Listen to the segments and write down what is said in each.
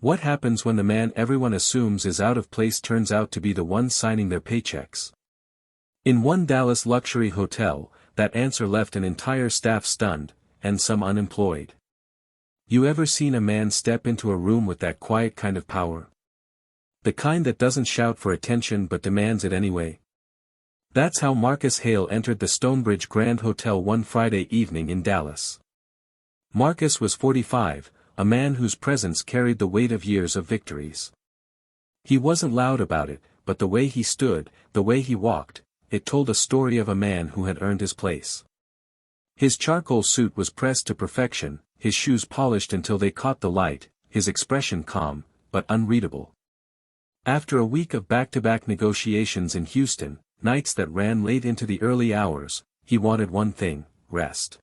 What happens when the man everyone assumes is out of place turns out to be the one signing their paychecks? In one Dallas luxury hotel, that answer left an entire staff stunned, and some unemployed. You ever seen a man step into a room with that quiet kind of power? The kind that doesn't shout for attention but demands it anyway? That's how Marcus Hale entered the Stonebridge Grand Hotel one Friday evening in Dallas. Marcus was 45, a man whose presence carried the weight of years of victories. He wasn't loud about it, but the way he stood, the way he walked, it told a story of a man who had earned his place. His charcoal suit was pressed to perfection, his shoes polished until they caught the light, his expression calm, but unreadable. After a week of back-to-back negotiations in Houston, nights that ran late into the early hours, he wanted one thing: rest.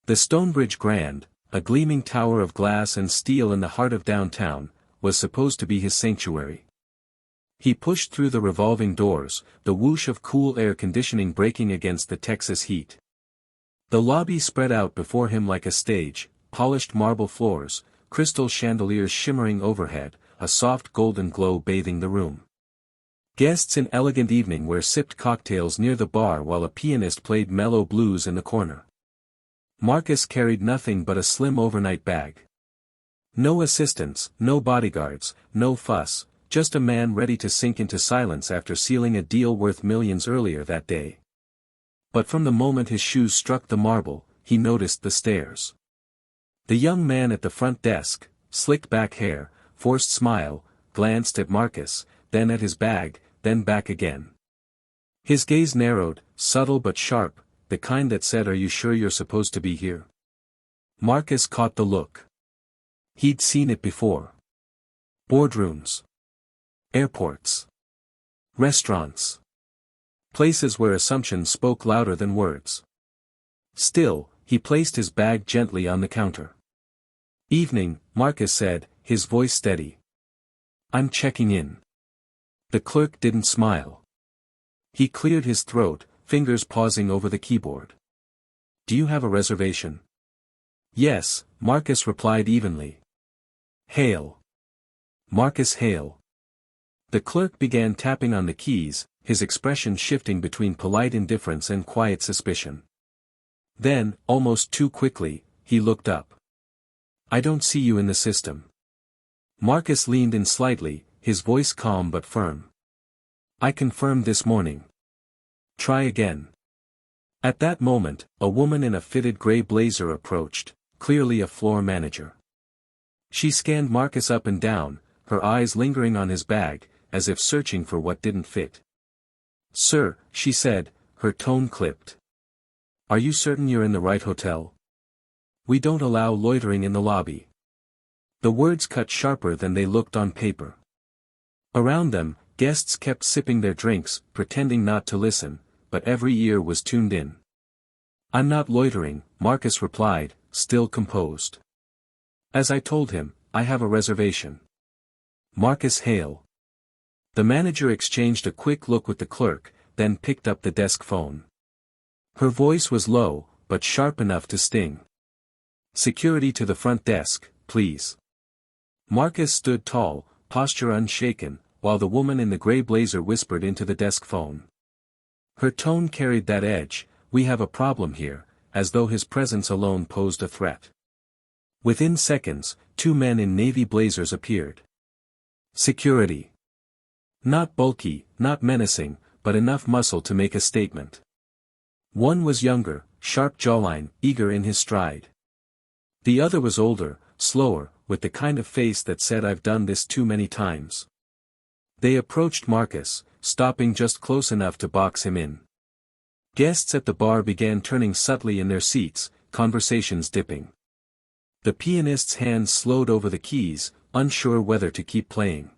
The Stonebridge Grand, a gleaming tower of glass and steel in the heart of downtown, was supposed to be his sanctuary. He pushed through the revolving doors, the whoosh of cool air conditioning breaking against the Texas heat. The lobby spread out before him like a stage, polished marble floors, crystal chandeliers shimmering overhead, a soft golden glow bathing the room. Guests in elegant evening wear sipped cocktails near the bar while a pianist played mellow blues in the corner. Marcus carried nothing but a slim overnight bag. No assistants, no bodyguards, no fuss, just a man ready to sink into silence after sealing a deal worth millions earlier that day. But from the moment his shoes struck the marble, he noticed the stares. The young man at the front desk, slicked back hair, forced smile, glanced at Marcus, then at his bag, then back again. His gaze narrowed, subtle but sharp, the kind that said, "Are you sure you're supposed to be here?" Marcus caught the look. He'd seen it before. Boardrooms. Airports. Restaurants. Places where assumptions spoke louder than words. Still, he placed his bag gently on the counter. "Evening," Marcus said, his voice steady. "I'm checking in." The clerk didn't smile. He cleared his throat, fingers pausing over the keyboard. "Do you have a reservation?" "Yes," Marcus replied evenly. "Hale. Marcus Hale." The clerk began tapping on the keys, his expression shifting between polite indifference and quiet suspicion. Then, almost too quickly, he looked up. "I don't see you in the system." Marcus leaned in slightly, his voice calm but firm. "I confirmed this morning. Try again." At that moment, a woman in a fitted gray blazer approached, clearly a floor manager. She scanned Marcus up and down, her eyes lingering on his bag, as if searching for what didn't fit. "Sir," she said, her tone clipped. "Are you certain you're in the right hotel? We don't allow loitering in the lobby." The words cut sharper than they looked on paper. Around them, guests kept sipping their drinks, pretending not to listen, but every ear was tuned in. "I'm not loitering," Marcus replied, still composed. "As I told him, I have a reservation." Marcus Hale. The manager exchanged a quick look with the clerk, then picked up the desk phone. Her voice was low, but sharp enough to sting. "Security to the front desk, please." Marcus stood tall, posture unshaken, while the woman in the gray blazer whispered into the desk phone. Her tone carried that edge, "We have a problem here," as though his presence alone posed a threat. Within seconds, two men in navy blazers appeared. Security. Not bulky, not menacing, but enough muscle to make a statement. One was younger, sharp jawline, eager in his stride. The other was older, slower, with the kind of face that said, "I've done this too many times." They approached Marcus, stopping just close enough to box him in. Guests at the bar began turning subtly in their seats, conversations dipping. The pianist's hands slowed over the keys, unsure whether to keep playing.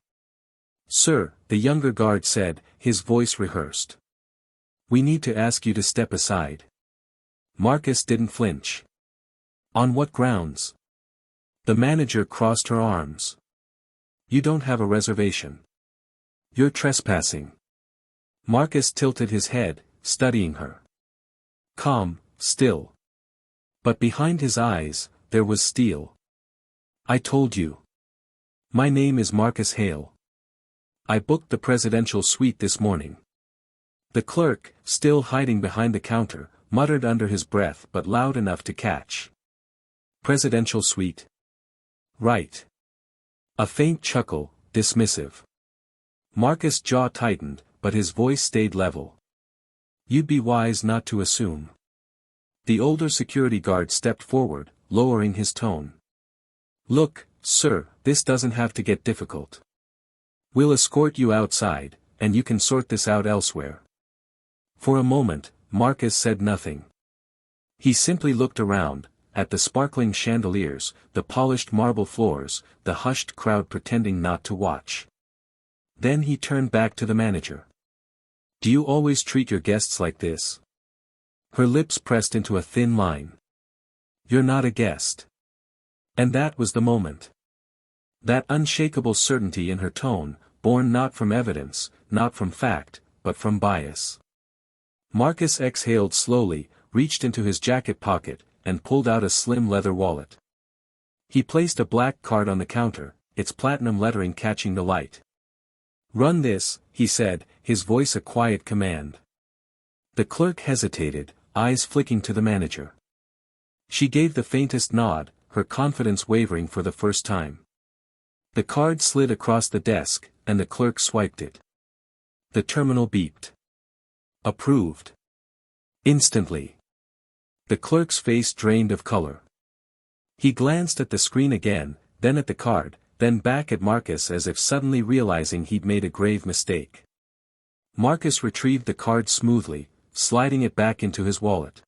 "Sir," the younger guard said, his voice rehearsed. "We need to ask you to step aside." Marcus didn't flinch. "On what grounds?" The manager crossed her arms. "You don't have a reservation. You're trespassing." Marcus tilted his head, studying her. Calm, still. But behind his eyes, there was steel. "I told you." My name is Marcus Hale. I booked the presidential suite this morning. The clerk, still hiding behind the counter, muttered under his breath but loud enough to catch. Presidential suite? Right. A faint chuckle, dismissive. Marcus' jaw tightened, but his voice stayed level. You'd be wise not to assume. The older security guard stepped forward, lowering his tone. Look, sir, this doesn't have to get difficult. We'll escort you outside, and you can sort this out elsewhere. For a moment, Marcus said nothing. He simply looked around, at the sparkling chandeliers, the polished marble floors, the hushed crowd pretending not to watch. Then he turned back to the manager. Do you always treat your guests like this? Her lips pressed into a thin line. You're not a guest. And that was the moment. That unshakable certainty in her tone, born not from evidence, not from fact, but from bias. Marcus exhaled slowly, reached into his jacket pocket, and pulled out a slim leather wallet. He placed a black card on the counter, its platinum lettering catching the light. Run this, he said, his voice a quiet command. The clerk hesitated, eyes flicking to the manager. She gave the faintest nod, her confidence wavering for the first time. The card slid across the desk, and the clerk swiped it. The terminal beeped. Approved. Instantly. The clerk's face drained of color. He glanced at the screen again, then at the card, then back at Marcus as if suddenly realizing he'd made a grave mistake. Marcus retrieved the card smoothly, sliding it back into his wallet.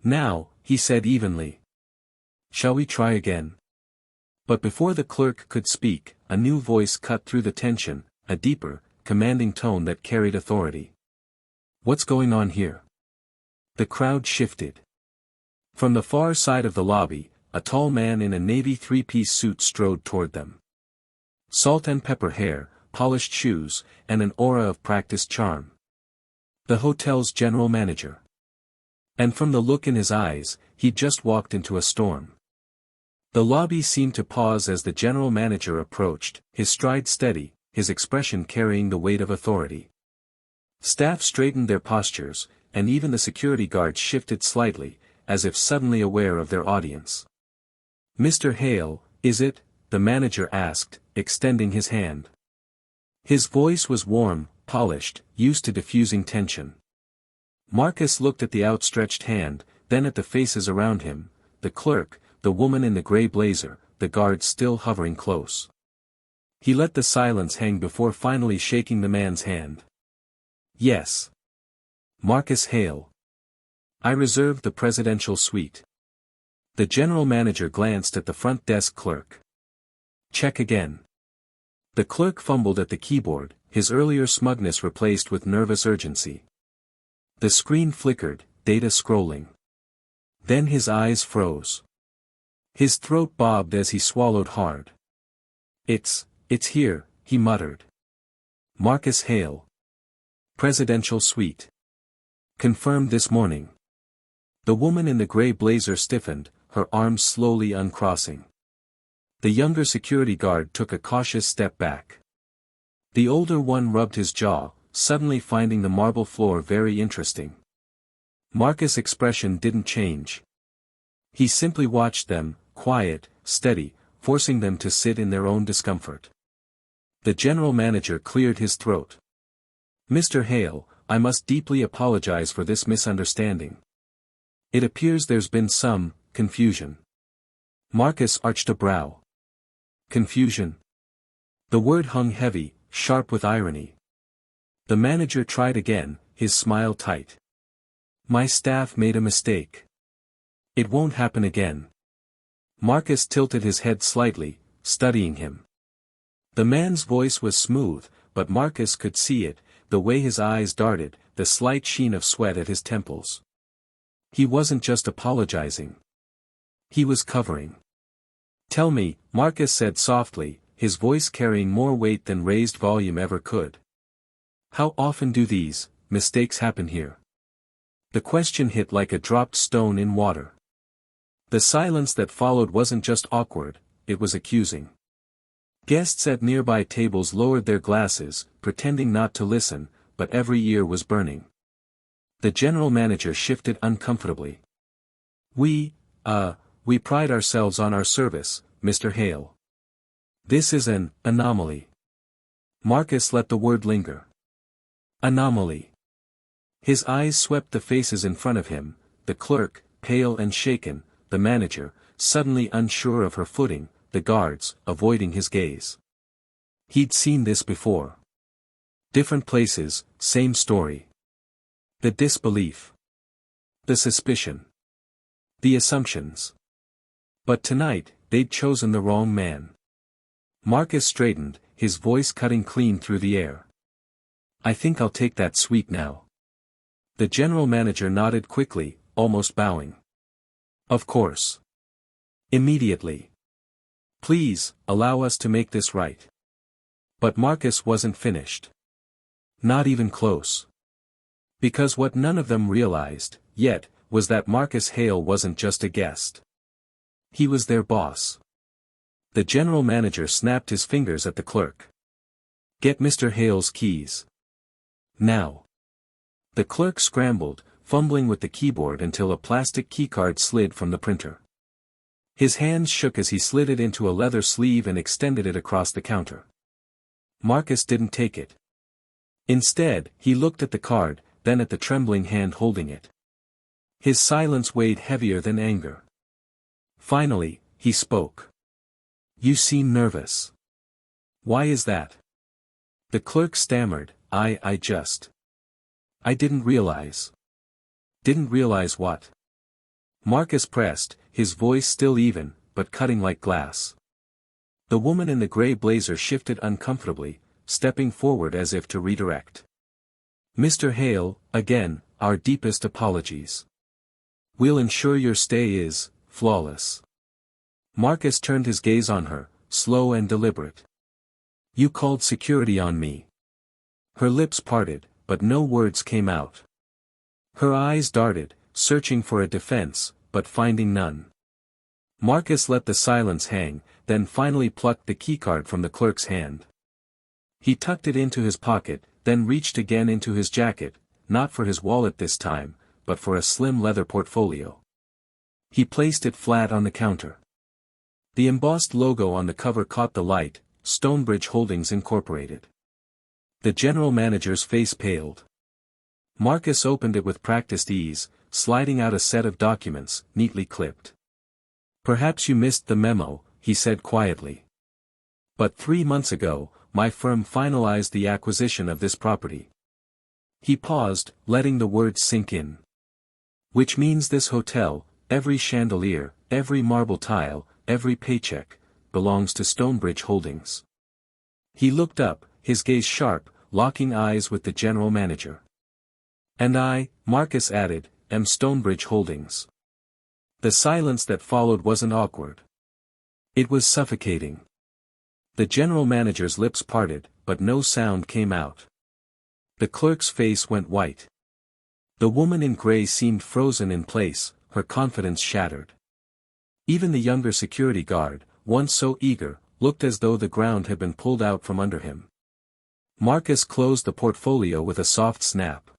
Now, he said evenly. Shall we try again? But before the clerk could speak, a new voice cut through the tension, a deeper, commanding tone that carried authority. What's going on here? The crowd shifted. From the far side of the lobby, a tall man in a navy three-piece suit strode toward them. Salt and pepper hair, polished shoes, and an aura of practiced charm. The hotel's general manager. And from the look in his eyes, he'd just walked into a storm. The lobby seemed to pause as the general manager approached, his stride steady, his expression carrying the weight of authority. Staff straightened their postures, and even the security guards shifted slightly, as if suddenly aware of their audience. Mr. Hale, is it? The manager asked, extending his hand. His voice was warm, polished, used to diffusing tension. Marcus looked at the outstretched hand, then at the faces around him, the clerk, the woman in the gray blazer, the guards still hovering close. He let the silence hang before finally shaking the man's hand. Yes. Marcus Hale. I reserved the presidential suite. The general manager glanced at the front desk clerk. Check again. The clerk fumbled at the keyboard, his earlier smugness replaced with nervous urgency. The screen flickered, data scrolling. Then his eyes froze. His throat bobbed as he swallowed hard. It's here, he muttered. Marcus Hale. Presidential suite. Confirmed this morning. The woman in the gray blazer stiffened, her arms slowly uncrossing. The younger security guard took a cautious step back. The older one rubbed his jaw, suddenly finding the marble floor very interesting. Marcus' expression didn't change. He simply watched them, quiet, steady, forcing them to sit in their own discomfort. The general manager cleared his throat. Mr. Hale, I must deeply apologize for this misunderstanding. It appears there's been some confusion. Marcus arched a brow. Confusion. The word hung heavy, sharp with irony. The manager tried again, his smile tight. My staff made a mistake. It won't happen again. Marcus tilted his head slightly, studying him. The man's voice was smooth, but Marcus could see it, the way his eyes darted, the slight sheen of sweat at his temples. He wasn't just apologizing. He was covering. Tell me, Marcus said softly, his voice carrying more weight than raised volume ever could. How often do these mistakes happen here? The question hit like a dropped stone in water. The silence that followed wasn't just awkward, it was accusing. Guests at nearby tables lowered their glasses, pretending not to listen, but every ear was burning. The general manager shifted uncomfortably. We pride ourselves on our service, Mr. Hale. This is an anomaly. Marcus let the word linger. Anomaly. His eyes swept the faces in front of him, the clerk, pale and shaken, the manager, suddenly unsure of her footing, the guards, avoiding his gaze. He'd seen this before. Different places, same story. The disbelief. The suspicion. The assumptions. But tonight, they'd chosen the wrong man. Marcus straightened, his voice cutting clean through the air. I think I'll take that suite now. The general manager nodded quickly, almost bowing. Of course. Immediately. Please, allow us to make this right. But Marcus wasn't finished. Not even close. Because what none of them realized, yet, was that Marcus Hale wasn't just a guest. He was their boss. The general manager snapped his fingers at the clerk. Get Mr. Hale's keys. Now. The clerk scrambled, fumbling with the keyboard until a plastic keycard slid from the printer. His hands shook as he slid it into a leather sleeve and extended it across the counter. Marcus didn't take it. Instead, he looked at the card, then at the trembling hand holding it. His silence weighed heavier than anger. Finally, he spoke. You seem nervous. Why is that? The clerk stammered, I didn't realize. Didn't realize what? Marcus pressed, his voice still even, but cutting like glass. The woman in the gray blazer shifted uncomfortably, stepping forward as if to redirect. Mr. Hale, again, our deepest apologies. We'll ensure your stay is flawless. Marcus turned his gaze on her, slow and deliberate. You called security on me. Her lips parted, but no words came out. Her eyes darted, searching for a defense, but finding none. Marcus let the silence hang, then finally plucked the keycard from the clerk's hand. He tucked it into his pocket, then reached again into his jacket, not for his wallet this time, but for a slim leather portfolio. He placed it flat on the counter. The embossed logo on the cover caught the light, Stonebridge Holdings Incorporated. The general manager's face paled. Marcus opened it with practiced ease, sliding out a set of documents, neatly clipped. Perhaps you missed the memo, he said quietly. But 3 months ago, my firm finalized the acquisition of this property. He paused, letting the words sink in. Which means this hotel, every chandelier, every marble tile, every paycheck, belongs to Stonebridge Holdings. He looked up, his gaze sharp, locking eyes with the general manager. And I, Marcus added, am Stonebridge Holdings. The silence that followed wasn't awkward. It was suffocating. The general manager's lips parted, but no sound came out. The clerk's face went white. The woman in gray seemed frozen in place, her confidence shattered. Even the younger security guard, once so eager, looked as though the ground had been pulled out from under him. Marcus closed the portfolio with a soft snap.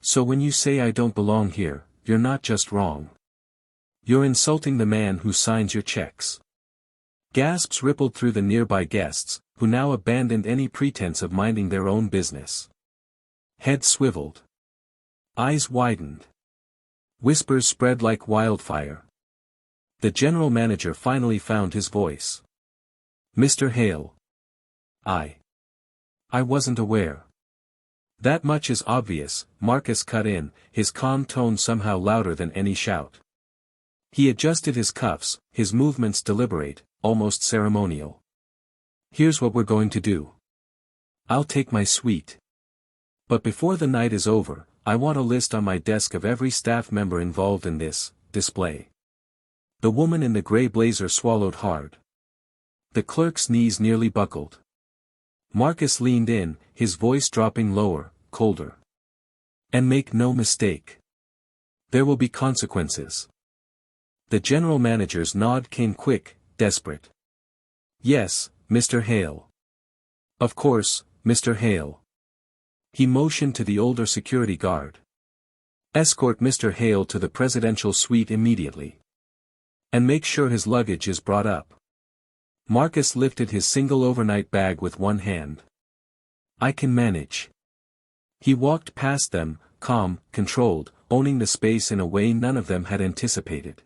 So when you say I don't belong here, you're not just wrong. You're insulting the man who signs your checks. Gasps rippled through the nearby guests, who now abandoned any pretense of minding their own business. Heads swiveled. Eyes widened. Whispers spread like wildfire. The general manager finally found his voice. Mr. Hale. I wasn't aware. That much is obvious, Marcus cut in, his calm tone somehow louder than any shout. He adjusted his cuffs, his movements deliberate, almost ceremonial. Here's what we're going to do. I'll take my suite. But before the night is over, I want a list on my desk of every staff member involved in this display. The woman in the gray blazer swallowed hard. The clerk's knees nearly buckled. Marcus leaned in, his voice dropping lower, colder. And make no mistake. There will be consequences. The general manager's nod came quick, desperate. Yes, Mr. Hale. Of course, Mr. Hale. He motioned to the older security guard. Escort Mr. Hale to the presidential suite immediately. And make sure his luggage is brought up. Marcus lifted his single overnight bag with one hand. I can manage. He walked past them, calm, controlled, owning the space in a way none of them had anticipated.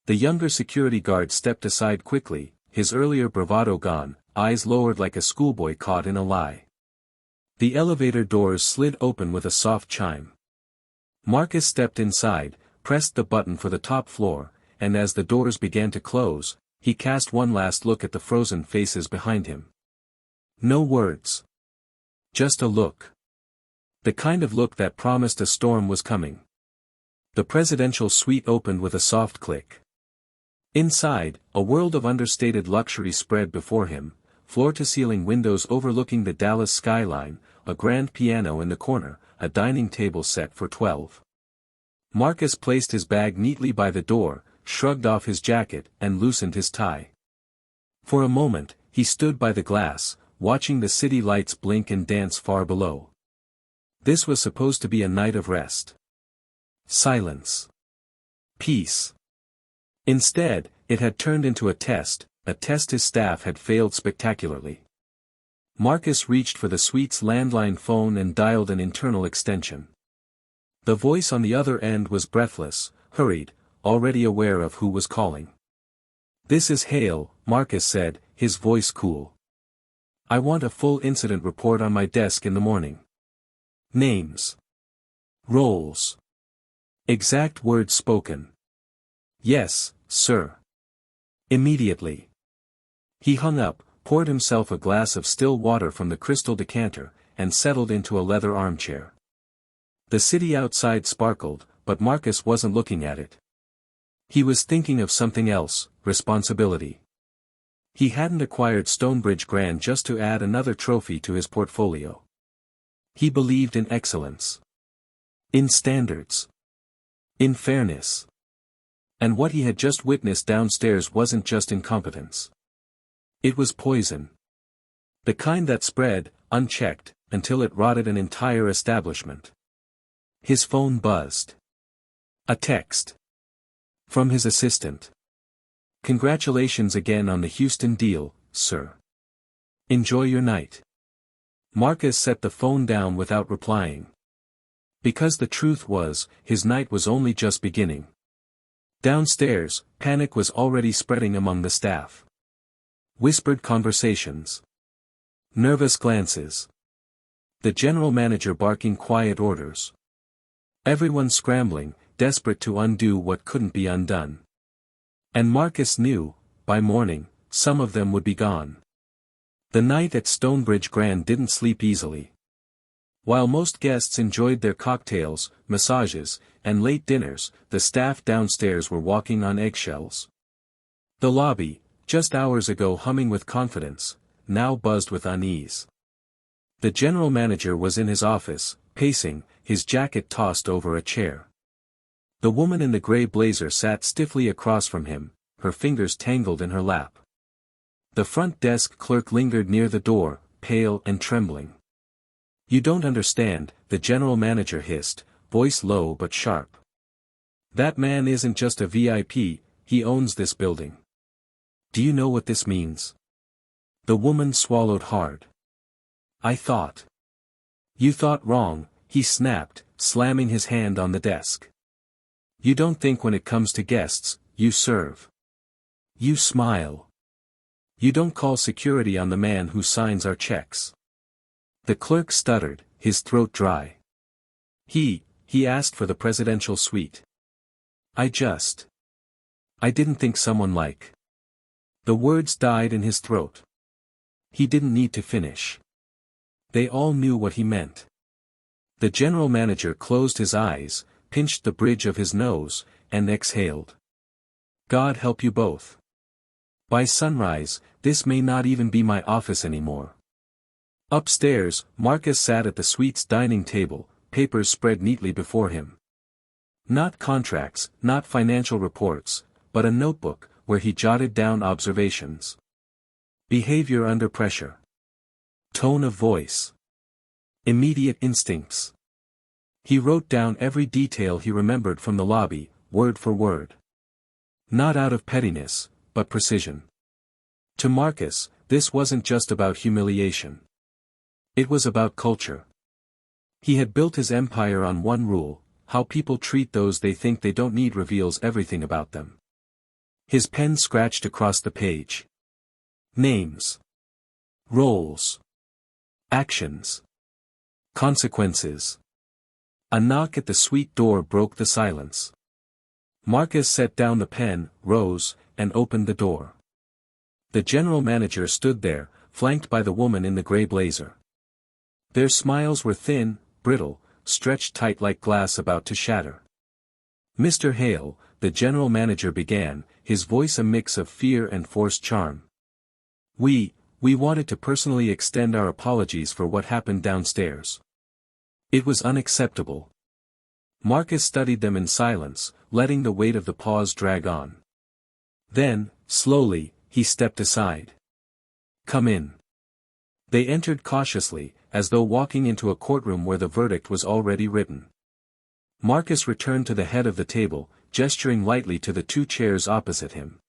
The younger security guard stepped aside quickly, his earlier bravado gone, eyes lowered like a schoolboy caught in a lie. The elevator doors slid open with a soft chime. Marcus stepped inside, pressed the button for the top floor, and as the doors began to close, he cast one last look at the frozen faces behind him. No words. Just a look. The kind of look that promised a storm was coming. The presidential suite opened with a soft click. Inside, a world of understated luxury spread before him, floor-to-ceiling windows overlooking the Dallas skyline, a grand piano in the corner, a dining table set for 12. Marcus placed his bag neatly by the door, shrugged off his jacket, and loosened his tie. For a moment, he stood by the glass, watching the city lights blink and dance far below. This was supposed to be a night of rest. Silence. Peace. Instead, it had turned into a test his staff had failed spectacularly. Marcus reached for the suite's landline phone and dialed an internal extension. The voice on the other end was breathless, hurried, already aware of who was calling. This is Hale, Marcus said, his voice cool. I want a full incident report on my desk in the morning. Names. Roles. Exact words spoken. Yes, sir. Immediately. He hung up, poured himself a glass of still water from the crystal decanter, and settled into a leather armchair. The city outside sparkled, but Marcus wasn't looking at it. He was thinking of something else, responsibility. He hadn't acquired Stonebridge Grand just to add another trophy to his portfolio. He believed in excellence. In standards. In fairness. And what he had just witnessed downstairs wasn't just incompetence. It was poison. The kind that spread, unchecked, until it rotted an entire establishment. His phone buzzed. A text. From his assistant. Congratulations again on the Houston deal, sir. Enjoy your night. Marcus set the phone down without replying. Because the truth was, his night was only just beginning. Downstairs, panic was already spreading among the staff. Whispered conversations. Nervous glances. The general manager barking quiet orders. Everyone scrambling, desperate to undo what couldn't be undone. And Marcus knew, by morning, some of them would be gone. The night at Stonebridge Grand didn't sleep easily. While most guests enjoyed their cocktails, massages, and late dinners, the staff downstairs were walking on eggshells. The lobby, just hours ago humming with confidence, now buzzed with unease. The general manager was in his office, pacing, his jacket tossed over a chair. The woman in the gray blazer sat stiffly across from him, her fingers tangled in her lap. The front desk clerk lingered near the door, pale and trembling. You don't understand, the general manager hissed, voice low but sharp. That man isn't just a VIP, he owns this building. Do you know what this means? The woman swallowed hard. I thought. You thought wrong, he snapped, slamming his hand on the desk. You don't think when it comes to guests, you serve. You smile. You don't call security on the man who signs our checks. The clerk stuttered, his throat dry. He asked for the presidential suite. I didn't think someone like. The words died in his throat. He didn't need to finish. They all knew what he meant. The general manager closed his eyes, pinched the bridge of his nose, and exhaled. God help you both. By sunrise, this may not even be my office anymore. Upstairs, Marcus sat at the suite's dining table, papers spread neatly before him. Not contracts, not financial reports, but a notebook, where he jotted down observations. Behavior under pressure. Tone of voice. Immediate instincts. He wrote down every detail he remembered from the lobby, word for word. Not out of pettiness, but precision. To Marcus, this wasn't just about humiliation. It was about culture. He had built his empire on one rule: how people treat those they think they don't need reveals everything about them. His pen scratched across the page. Names. Roles. Actions. Consequences. A knock at the suite door broke the silence. Marcus set down the pen, rose, and opened the door. The general manager stood there, flanked by the woman in the gray blazer. Their smiles were thin, brittle, stretched tight like glass about to shatter. "Mr. Hale," the general manager began, his voice a mix of fear and forced charm. We wanted to personally extend our apologies for what happened downstairs. It was unacceptable." Marcus studied them in silence, letting the weight of the pause drag on. Then, slowly, he stepped aside. "Come in." They entered cautiously, as though walking into a courtroom where the verdict was already written. Marcus returned to the head of the table, gesturing lightly to the two chairs opposite him.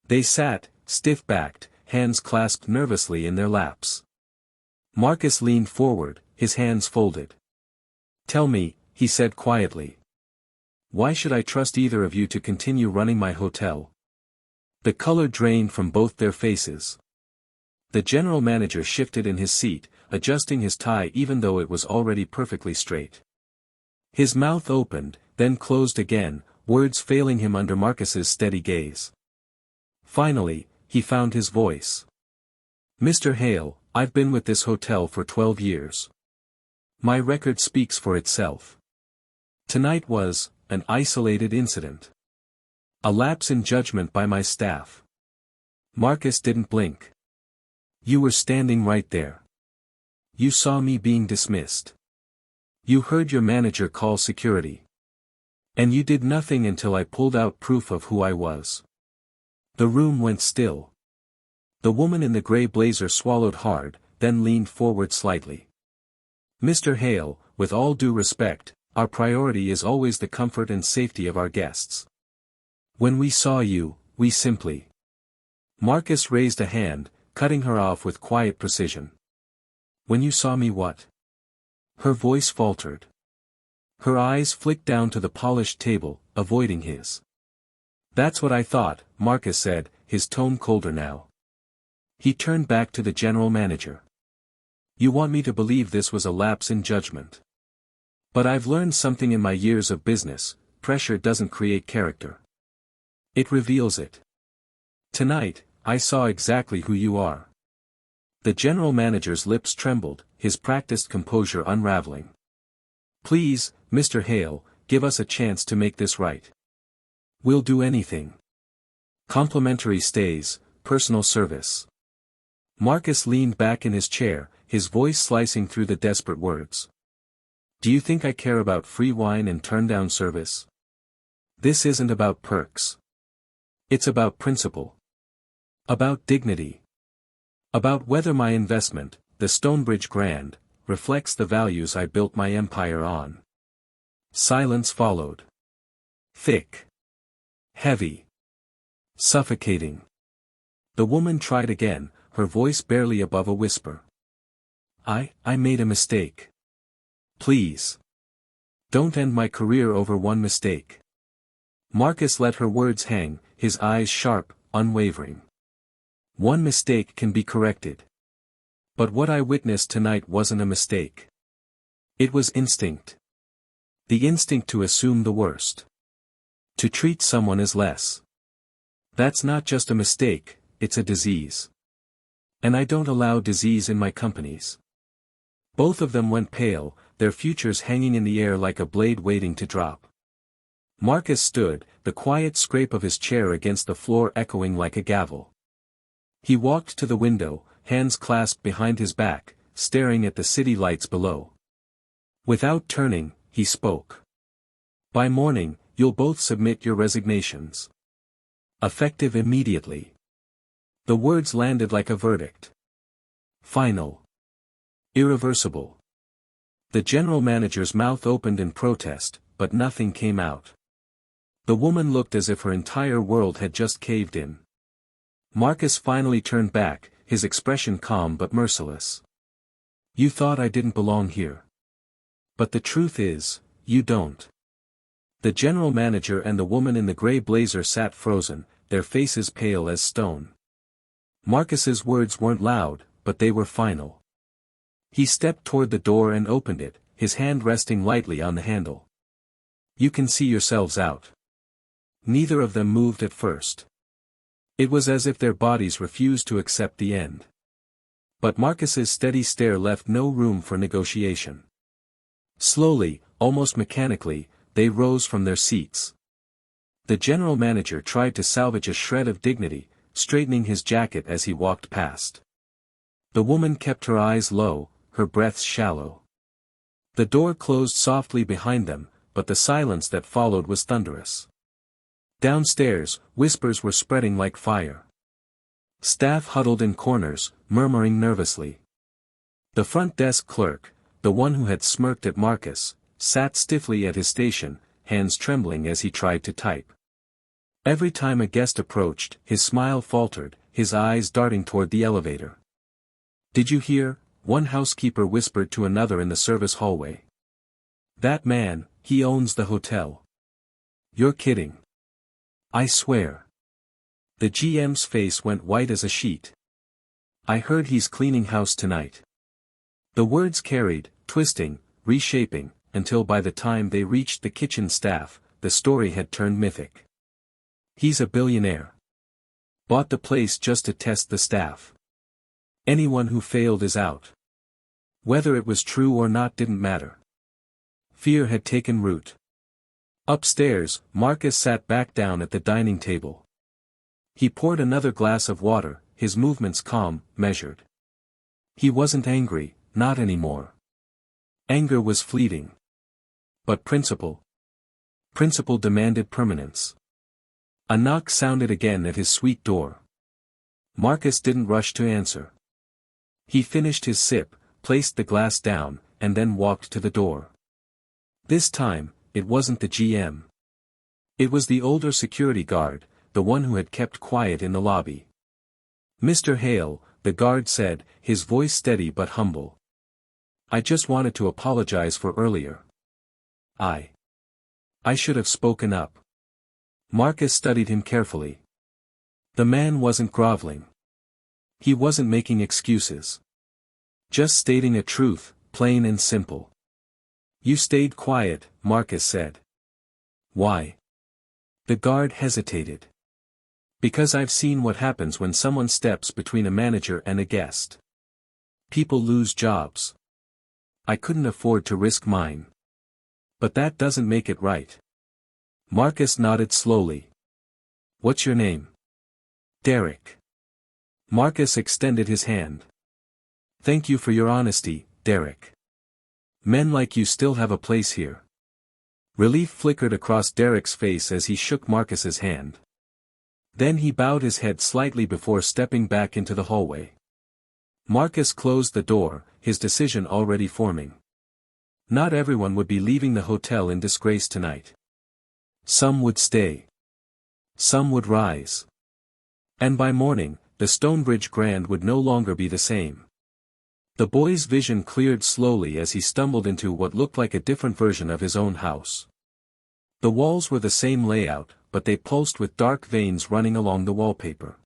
They sat, stiff-backed, hands clasped nervously in their laps. Marcus leaned forward, his hands folded. "Tell me," he said quietly. "Why should I trust either of you to continue running my hotel?" The color drained from both their faces. The general manager shifted in his seat, adjusting his tie even though it was already perfectly straight. His mouth opened, then closed again, words failing him under Marcus's steady gaze. Finally, he found his voice. "Mr. Hale, I've been with this hotel for 12 years. My record speaks for itself. Tonight was an isolated incident. A lapse in judgment by my staff." Marcus didn't blink. "You were standing right there. You saw me being dismissed. You heard your manager call security. And you did nothing until I pulled out proof of who I was." The room went still. The woman in the gray blazer swallowed hard, then leaned forward slightly. "Mr. Hale, with all due respect, our priority is always the comfort and safety of our guests. When we saw you, we simply—" Marcus raised a hand, cutting her off with quiet precision. "When you saw me what?" Her voice faltered. Her eyes flicked down to the polished table, avoiding his. "That's what I thought," Marcus said, his tone colder now. He turned back to the general manager. "You want me to believe this was a lapse in judgment. But I've learned something in my years of business: pressure doesn't create character. It reveals it. Tonight, I saw exactly who you are." The general manager's lips trembled, his practiced composure unraveling. "Please, Mr. Hale, give us a chance to make this right. We'll do anything. Complimentary stays, personal service." Marcus leaned back in his chair, his voice slicing through the desperate words. "Do you think I care about free wine and turn-down service? This isn't about perks. It's about principle. About dignity. About whether my investment, the Stonebridge Grand, reflects the values I built my empire on." Silence followed. Thick. Heavy. Suffocating. The woman tried again, her voice barely above a whisper. I made a mistake. Please. Don't end my career over one mistake." Marcus let her words hang, his eyes sharp, unwavering. "One mistake can be corrected. But what I witnessed tonight wasn't a mistake. It was instinct. The instinct to assume the worst. To treat someone as less. That's not just a mistake, it's a disease. And I don't allow disease in my companies." Both of them went pale, their futures hanging in the air like a blade waiting to drop. Marcus stood, the quiet scrape of his chair against the floor echoing like a gavel. He walked to the window, hands clasped behind his back, staring at the city lights below. Without turning, he spoke. "By morning, you'll both submit your resignations. Effective immediately. The words landed like a verdict. Final. Irreversible. The general manager's mouth opened in protest, but nothing came out. The woman looked as if her entire world had just caved in. Marcus finally turned back, his expression calm but merciless. You thought I didn't belong here. But the truth is, you don't. The general manager and the woman in the gray blazer sat frozen, their faces pale as stone. Marcus's words weren't loud, but they were final. He stepped toward the door and opened it, his hand resting lightly on the handle. You can see yourselves out. Neither of them moved at first. It was as if their bodies refused to accept the end. But Marcus's steady stare left no room for negotiation. Slowly, almost mechanically, they rose from their seats. The general manager tried to salvage a shred of dignity, straightening his jacket as he walked past. The woman kept her eyes low, her breaths shallow. The door closed softly behind them, but the silence that followed was thunderous. Downstairs, whispers were spreading like fire. Staff huddled in corners, murmuring nervously. The front desk clerk, the one who had smirked at Marcus, sat stiffly at his station, hands trembling as he tried to type. Every time a guest approached, his smile faltered, his eyes darting toward the elevator. Did you hear? One housekeeper whispered to another in the service hallway. That man, he owns the hotel. You're kidding. I swear. The GM's face went white as a sheet. I heard he's cleaning house tonight. The words carried, twisting, reshaping, until by the time they reached the kitchen staff, the story had turned mythic. He's a billionaire. Bought the place just to test the staff. Anyone who failed is out. Whether it was true or not didn't matter. Fear had taken root. Upstairs, Marcus sat back down at the dining table. He poured another glass of water, his movements calm, measured. He wasn't angry, not anymore. Anger was fleeting. But principle? Principle demanded permanence. A knock sounded again at his suite door. Marcus didn't rush to answer. He finished his sip, placed the glass down, and then walked to the door. This time, it wasn't the GM. It was the older security guard, the one who had kept quiet in the lobby. Mr. Hale, the guard said, his voice steady but humble. I just wanted to apologize for earlier. I should have spoken up. Marcus studied him carefully. The man wasn't groveling. He wasn't making excuses. Just stating a truth, plain and simple. You stayed quiet, Marcus said. Why? The guard hesitated. Because I've seen what happens when someone steps between a manager and a guest. People lose jobs. I couldn't afford to risk mine. But that doesn't make it right. Marcus nodded slowly. What's your name? Derek. Marcus extended his hand. Thank you for your honesty, Derek. Men like you still have a place here. Relief flickered across Derek's face as he shook Marcus's hand. Then he bowed his head slightly before stepping back into the hallway. Marcus closed the door, his decision already forming. Not everyone would be leaving the hotel in disgrace tonight. Some would stay. Some would rise. And by morning, the Stonebridge Grand would no longer be the same. The boy's vision cleared slowly as he stumbled into what looked like a different version of his own house. The walls were the same layout, but they pulsed with dark veins running along the wallpaper.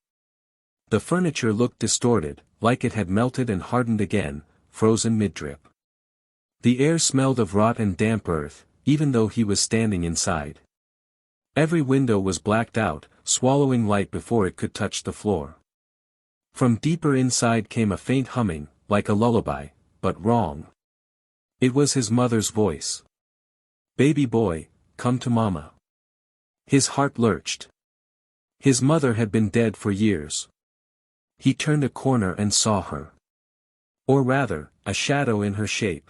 The furniture looked distorted, like it had melted and hardened again, frozen mid-drip. The air smelled of rot and damp earth, even though he was standing inside. Every window was blacked out, swallowing light before it could touch the floor. From deeper inside came a faint humming, like a lullaby, but wrong. It was his mother's voice. Baby boy, come to mama. His heart lurched. His mother had been dead for years. He turned a corner and saw her. Or rather, a shadow in her shape.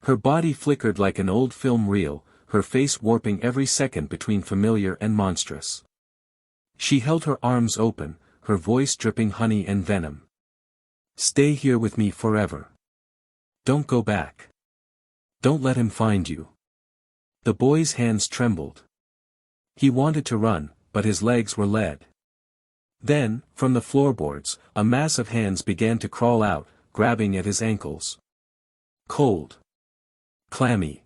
Her body flickered like an old film reel, her face warping every second between familiar and monstrous. She held her arms open, her voice dripping honey and venom. "Stay here with me forever. Don't go back. Don't let him find you." The boy's hands trembled. He wanted to run, but his legs were lead. Then, from the floorboards, a mass of hands began to crawl out, grabbing at his ankles. Cold. Clammy.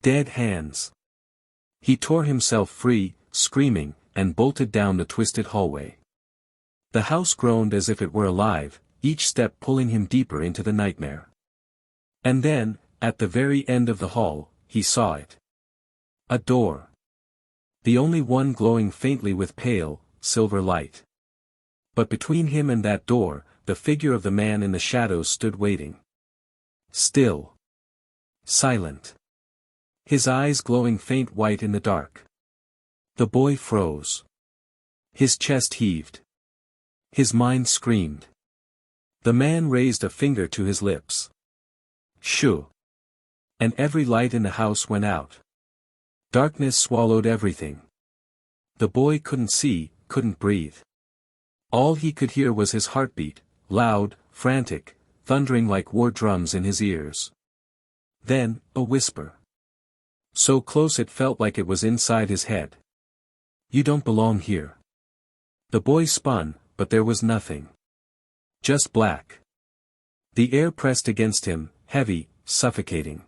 Dead hands. He tore himself free, screaming, and bolted down the twisted hallway. The house groaned as if it were alive, each step pulling him deeper into the nightmare. And then, at the very end of the hall, he saw it. A door. The only one glowing faintly with pale, silver light. But between him and that door, the figure of the man in the shadows stood waiting. Still. Silent. His eyes glowing faint white in the dark. The boy froze. His chest heaved. His mind screamed. The man raised a finger to his lips. Shoo. And every light in the house went out. Darkness swallowed everything. The boy couldn't see, couldn't breathe. All he could hear was his heartbeat, loud, frantic, thundering like war drums in his ears. Then, a whisper. So close it felt like it was inside his head. "You don't belong here." The boy spun, but there was nothing. Just black. The air pressed against him, heavy, suffocating.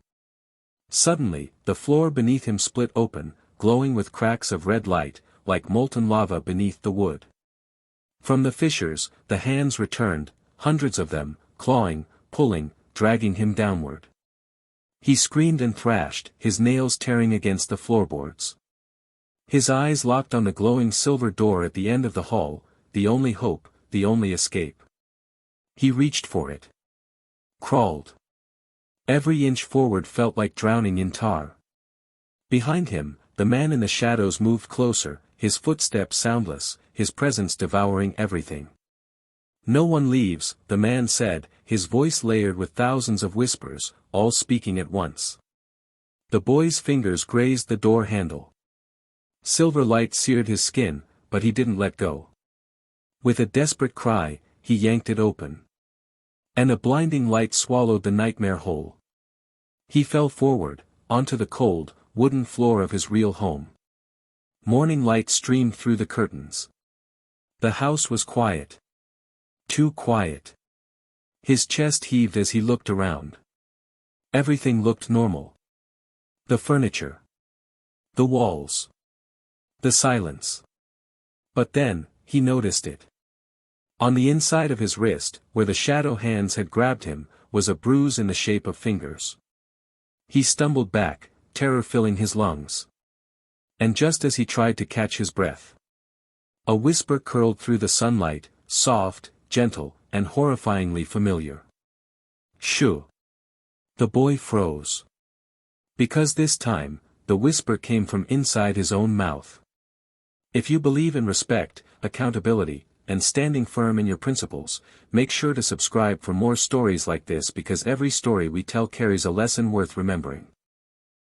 Suddenly, the floor beneath him split open, glowing with cracks of red light, like molten lava beneath the wood. From the fissures, the hands returned, hundreds of them, clawing, pulling, dragging him downward. He screamed and thrashed, his nails tearing against the floorboards. His eyes locked on the glowing silver door at the end of the hall, the only hope, the only escape. He reached for it. Crawled. Every inch forward felt like drowning in tar. Behind him, the man in the shadows moved closer, his footsteps soundless, his presence devouring everything. "No one leaves," the man said, his voice layered with thousands of whispers, all speaking at once. The boy's fingers grazed the door handle. Silver light seared his skin, but he didn't let go. With a desperate cry, he yanked it open. And a blinding light swallowed the nightmare whole. He fell forward, onto the cold, wooden floor of his real home. Morning light streamed through the curtains. The house was quiet. Too quiet. His chest heaved as he looked around. Everything looked normal. The furniture. The walls. The silence. But then, he noticed it. On the inside of his wrist, where the shadow hands had grabbed him, was a bruise in the shape of fingers. He stumbled back, terror filling his lungs. And just as he tried to catch his breath, a whisper curled through the sunlight, soft, gentle, and horrifyingly familiar. "Shoo." The boy froze. Because this time, the whisper came from inside his own mouth. If you believe in respect, accountability, and standing firm in your principles, make sure to subscribe for more stories like this, because every story we tell carries a lesson worth remembering.